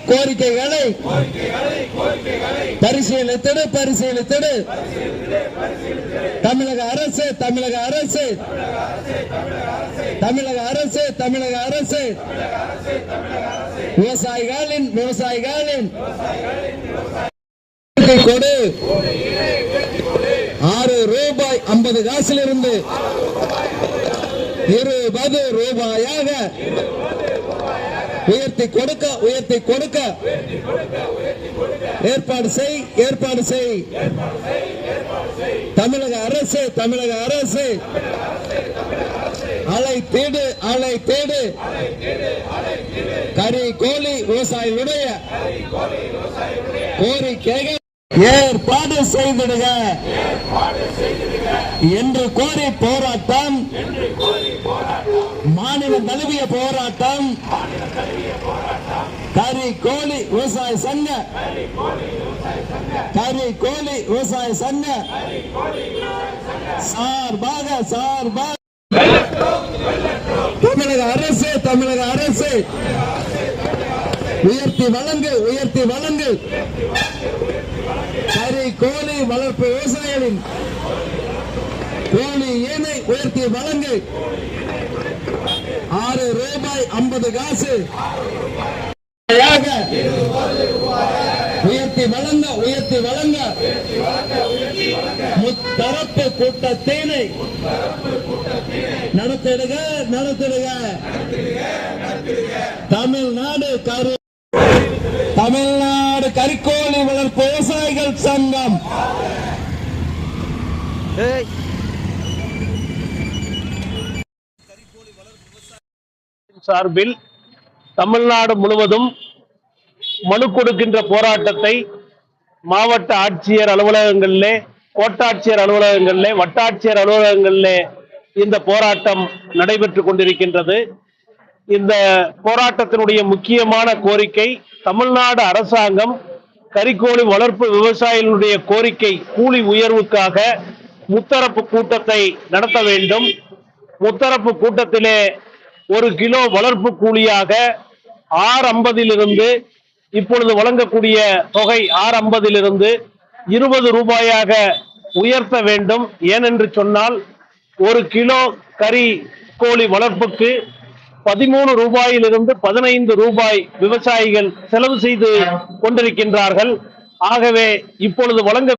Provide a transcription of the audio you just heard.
கோரிக்கைகளை பரிசீலித்திடு தமிழக அரசு விவசாயிகளின் கொடு 6 ரூபாய் 50 காசிலிருந்து 20 ரூபாயாக உயர்த்தி கொடுக்க ஏற்பாடு செய் தமிழக அரசு அலை தேடு கறி கோழி விவசாயிகளுடைய கோரிக்கைகள் ஏற்பாடு செய்திடுக என்று கோரி போராட்டம் மாநிலம் தழுவிய போராட்டம் கறி கோழி விவசாய சங்க சார்பாக தமிழக அரசு உயர்த்தி வழங்கு கறி கோழி வளர்ப்பு விவசாயிகளின் கோழி ஏனை உயர்த்தி வழங்கு 6 ரூபாய் 50 காசு உயர்த்தி வழங்க முத்தரப்பு கூட்டத்தினை நடத்திடுக தமிழ்நாடு கறிக்கோழி வளர்ப்பு விவசாயிகள் சங்கம் சார்பில் தமிழ்நாடு முழுவதும் மனு கொடுக்கின்ற போராட்டத்தை மாவட்ட ஆட்சியர் அலுவலகங்களிலே, கோட்டாட்சியர் அலுவலகங்களிலே, வட்டாட்சியர் அலுவலகங்களிலே இந்த போராட்டம் நடைபெற்றுக் கொண்டிருக்கின்றது. இந்த போராட்டத்தினுடைய முக்கியமான கோரிக்கை, தமிழ்நாடு அரசாங்கம் கறிக்கோழி வளர்ப்பு விவசாயிகளுடைய கோரிக்கை கூலி உயர்வுக்காக முத்தரப்பு கூட்டத்தை நடத்த வேண்டும். முத்தரப்பு கூட்டத்திலே 1 கிலோ வளர்ப்பு கூலியாக 6.50 இப்பொழுது வழங்கக்கூடிய தொகை 6.50 20 ரூபாயாக உயர்த்த வேண்டும். ஏனென்று சொன்னால் 1 கிலோ கறி கோழி வளர்ப்புக்கு 13 ரூபாயிலிருந்து 15 ரூபாய் விவசாயிகள் செலவு செய்து கொண்டிருக்கின்றார்கள். ஆகவே இப்பொழுது வழங்க